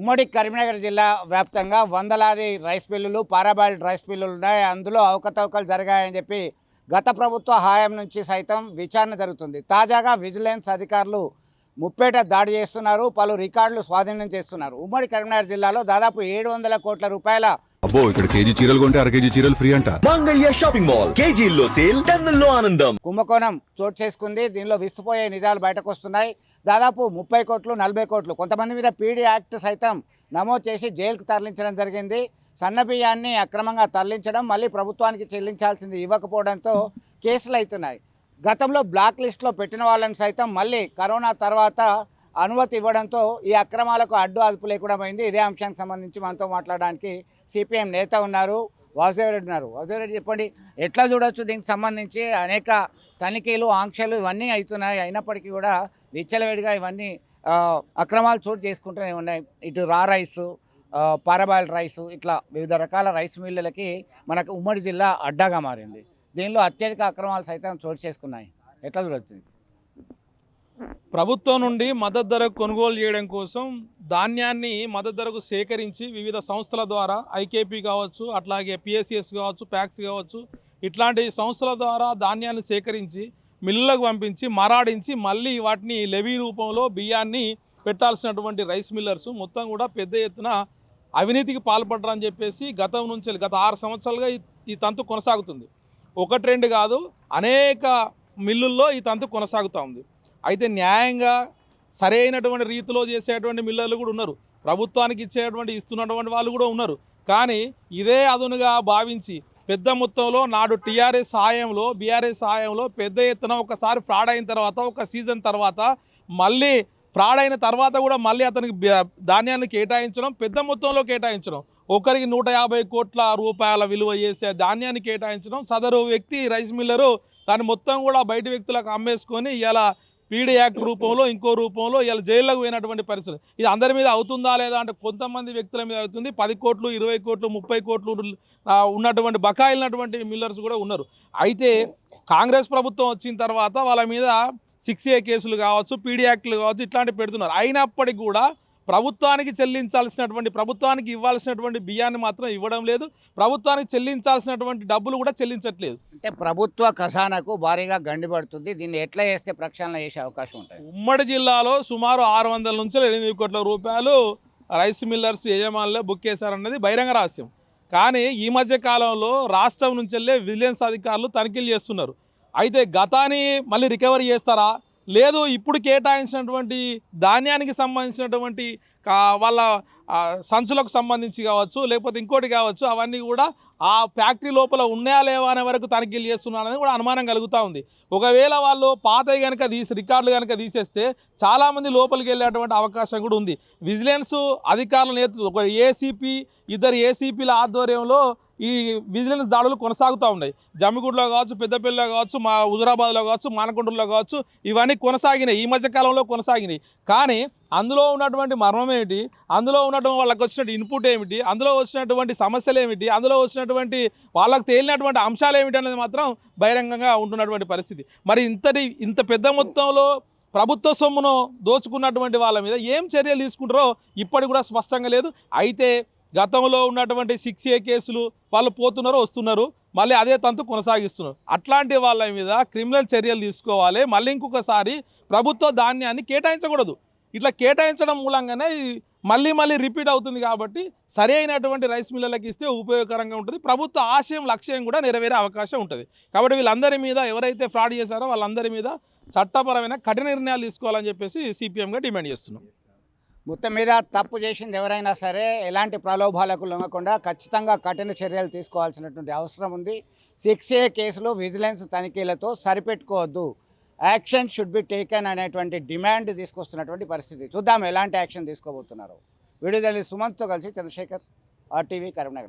ఉమ్మడి కరీంనగర్ జిల్లా వ్యాప్తంగా వందలాది రైస్ మిల్లులు, పారాబాయిల్డ్ రైస్ మిల్లులు ఉన్నాయి. అందులో అవకతవకలు జరిగాయని చెప్పి గత ప్రభుత్వ హయాం నుంచి సైతం విచారణ జరుగుతుంది. తాజాగా విజిలెన్స్ అధికారులు ముప్పేట దాడి చేస్తున్నారు, పలు రికార్డులు స్వాధీనం చేస్తున్నారు. ఉమ్మడి కరీంనగర్ జిల్లాలో దాదాపు 700 కోట్ల రూపాయల అబ్బో ఇక్కడ కేజీ చీరలు కొంటే అర కేజీ చీరలు ఫ్రీ అంట. మంగళ్య షాపింగ్ మాల్, కేజీల్లో సేల్, టన్నుల్లో ఆనందం. కుంభకోణం చోటు చేసుకుంది. దీనిలో విస్తుపోయే నిజాలు బయటకు వస్తున్నాయి. దాదాపు 30 కోట్లు, 40 కోట్లు, కొంతమంది మీద పీడీ యాక్ట్ సైతం నమోదు చేసి జైలుకు తరలించడం జరిగింది. సన్నబియ్యాన్ని అక్రమంగా తరలించడం, మళ్ళీ ప్రభుత్వానికి చెల్లించాల్సింది ఇవ్వకపోవడంతో కేసులు అవుతున్నాయి. గతంలో బ్లాక్ లిస్ట్లో పెట్టిన వాళ్ళని సైతం మళ్ళీ కరోనా తర్వాత అనుమతి ఇవ్వడంతో ఈ అక్రమాలకు అడ్డు అదుపు లేకుండా పోయింది. ఇదే అంశానికి సంబంధించి మనతో మాట్లాడడానికి సిపిఎం నేత ఉన్నారు, వాసుదేవరెడ్డి ఉన్నారు. వాసుదేవరెడ్డి, చెప్పండి, ఎట్లా చూడొచ్చు దీనికి సంబంధించి? అనేక తనిఖీలు, ఆంక్షలు ఇవన్నీ అవుతున్నాయి. అయినప్పటికీ కూడా విచ్చలవిడిగా ఇవన్నీ అక్రమాలు చోటు చేసుకుంటూనే ఉన్నాయి. ఇటు రా రైసు, పారాబాయిల్డ్ రైసు, ఇట్లా వివిధ రకాల రైస్ మిల్లులకి మనకు ఉమ్మడి జిల్లా అడ్డాగా మారింది. దీనిలో అత్యధిక అక్రమాలు సైతం చోటు చేసుకున్నాయి. ఎట్లా చూడొచ్చు? ప్రభుత్వం నుండి మద్దతు ధరకు కొనుగోలు చేయడం కోసం ధాన్యాన్ని మద్దతు ధరకు సేకరించి వివిధ సంస్థల ద్వారా ఐకేపీ కావచ్చు, అట్లాగే పిఎస్సిఎస్ కావచ్చు, ప్యాక్స్ కావచ్చు, ఇట్లాంటి సంస్థల ద్వారా ధాన్యాన్ని సేకరించి మిల్లులకు పంపించి మరాడించి మళ్ళీ వాటిని లెవీ రూపంలో బియ్యాన్ని పెట్టాల్సినటువంటి రైస్ మిల్లర్స్ మొత్తం కూడా పెద్ద ఎత్తున అవినీతికి పాల్పడ్డారని చెప్పేసి గత 6 సంవత్సరాలుగా ఈ తంతు కొనసాగుతుంది. 1-2 కాదు, అనేక మిల్లుల్లో ఈ తంతు కొనసాగుతూ ఉంది. అయితే న్యాయంగా సరైనటువంటి రీతిలో చేసేటువంటి మిల్లర్లు కూడా ఉన్నారు, ప్రభుత్వానికి ఇస్తున్నటువంటి వాళ్ళు కూడా ఉన్నారు. కానీ ఇదే అదునుగా భావించి పెద్ద మొత్తంలో నాడు టీఆర్ఎస్ హాయంలో, బీఆర్ఎస్ హాయంలో పెద్ద ఎత్తున ఒకసారి ఫ్రాడ్ అయిన తర్వాత, ఒక సీజన్ తర్వాత మళ్ళీ ఫ్రాడ్ అయిన తర్వాత కూడా మళ్ళీ అతనికి ధాన్యాన్ని కేటాయించడం, పెద్ద మొత్తంలో కేటాయించడం, ఒకరికి 150 కోట్ల రూపాయల విలువ చేసే ధాన్యాన్ని కేటాయించడం, సదరు వ్యక్తి రైస్ మిల్లరు దాన్ని మొత్తం కూడా బయట వ్యక్తులకు అమ్మేసుకొని ఇలా పీడీ యాక్ట్ రూపంలో, ఇంకో రూపంలో ఇలా జైల్లోకి పోయినటువంటి పరిస్థితి. ఇది అందరి మీద అవుతుందా లేదా అంటే కొంతమంది వ్యక్తుల మీద అవుతుంది. 10 కోట్లు, 20 కోట్లు, 30 కోట్లు ఉన్నటువంటి బకాయిలున్నటువంటి మిల్లర్స్ కూడా ఉన్నారు. అయితే కాంగ్రెస్ ప్రభుత్వం వచ్చిన తర్వాత వాళ్ళ మీద 6A కేసులు కావచ్చు, పీడీ యాక్ట్లు కావచ్చు, ఇట్లాంటివి పెడుతున్నారు. అయినప్పటికీ కూడా ప్రభుత్వానికి ప్రభుత్వానికి ఇవ్వాల్సినటువంటి బియ్యాన్ని మాత్రం ఇవ్వడం లేదు, ప్రభుత్వానికి చెల్లించాల్సినటువంటి డబ్బులు కూడా చెల్లించట్లేదు. అంటే ప్రభుత్వ ఖజానాకు భారీగా గండిపడుతుంది. దీన్ని ఎట్లా చేస్తే ప్రక్షాళన చేసే అవకాశం ఉంటుంది? ఉమ్మడి జిల్లాలో సుమారు 600 నుంచి 800 కోట్ల రూపాయలు రైస్ మిల్లర్స్ యజమానులే బుక్ చేశారన్నది బహిరంగ రహస్యం. కానీ ఈ మధ్య కాలంలో రాష్ట్రం నుంచి వెళ్ళే విజిలెన్స్ అధికారులు తనిఖీలు చేస్తున్నారు. అయితే గతాన్ని మళ్ళీ రికవరీ చేస్తారా, లేదు ఇప్పుడు కేటాయించినటువంటి ధాన్యానికి సంబంధించినటువంటి వాళ్ళ సంచులకు సంబంధించి కావచ్చు, లేకపోతే ఇంకోటి కావచ్చు, అవన్నీ కూడా ఆ ఫ్యాక్టరీ లోపల ఉన్నాయా లేవా అనే వరకు తనిఖీలు చేస్తున్నారని కూడా అనుమానం కలుగుతూ ఉంది. ఒకవేళ వాళ్ళు పాతవి కనుక రికార్డులు కనుక తీసేస్తే చాలామంది లోపలికి వెళ్ళేటువంటి అవకాశం కూడా ఉంది. విజిలెన్స్ అధికారుల నేతృత్వం, ఒక ఏసీపీ, 2 ఏసీపీల ఆధ్వర్యంలో ఈ విజిలెన్స్ దాడులు కొనసాగుతూ ఉన్నాయి. జమ్మిగుడిలో కావచ్చు, పెద్దపల్లిలో కావచ్చు, మా హుజురాబాద్లో కావచ్చు, మానకొండలో కావచ్చు, ఇవన్నీ కొనసాగినాయి, ఈ మధ్యకాలంలో కొనసాగినాయి. కానీ అందులో ఉన్నటువంటి మర్మం ఏమిటి, అందులో ఉన్నటువంటి వాళ్ళకి వచ్చినటువంటి ఇన్పుట్ ఏమిటి, అందులో వచ్చినటువంటి సమస్యలు ఏమిటి, అందులో వచ్చినటువంటి వాళ్ళకి తేలినటువంటి అంశాలు ఏమిటి అనేది మాత్రం బహిరంగంగా ఉంటున్నటువంటి పరిస్థితి. మరి ఇంత పెద్ద మొత్తంలో ప్రభుత్వ సొమ్మును దోచుకున్నటువంటి వాళ్ళ మీద ఏం చర్యలు తీసుకుంటారో ఇప్పటికి కూడా స్పష్టంగా లేదు. అయితే గతంలో ఉన్నటువంటి 6A కేసులు వాళ్ళు పోతున్నారు, వస్తున్నారు, మళ్ళీ అదే తంతు కొనసాగిస్తున్నారు. అట్లాంటి వాళ్ళ మీద క్రిమినల్ చర్యలు తీసుకోవాలి. మళ్ళీ ఇంకొకసారి ప్రభుత్వ ధాన్యాన్ని కేటాయించకూడదు. ఇట్లా కేటాయించడం మూలంగానే మళ్ళీ రిపీట్ అవుతుంది. కాబట్టి సరి అయినటువంటి రైస్ మిల్లర్లకు ఇస్తే ఉపయోగకరంగా ఉంటుంది, ప్రభుత్వ లక్ష్యం కూడా నెరవేరే అవకాశం ఉంటుంది. కాబట్టి వీళ్ళందరి మీద, ఎవరైతే ఫ్రాడ్ చేశారో వాళ్ళందరి మీద చట్టపరమైన కఠిన నిర్ణయాలు తీసుకోవాలని చెప్పేసి సిపిఎంగా డిమాండ్ చేస్తున్నాం. మొత్తం మీద తప్పు చేసింది ఎవరైనా సరే ఎలాంటి ప్రలోభాలకు లొంగకుండా ఖచ్చితంగా కఠిన చర్యలు తీసుకోవాల్సినటువంటి అవసరం ఉంది. 6A కేసులు విజిలెన్స్ తనిఖీలతో సరిపెట్టుకోవద్దు, యాక్షన్ షుడ్ బి టేకెన్ అనేటువంటి డిమాండ్ తీసుకొస్తున్నటువంటి పరిస్థితి. చూద్దాం ఎలాంటి యాక్షన్ తీసుకోబోతున్నారు. వీడియో జర్నలిస్ట్ సుమంత్తో కలిసి చంద్రశేఖర్, RTV, కరీంనగర్.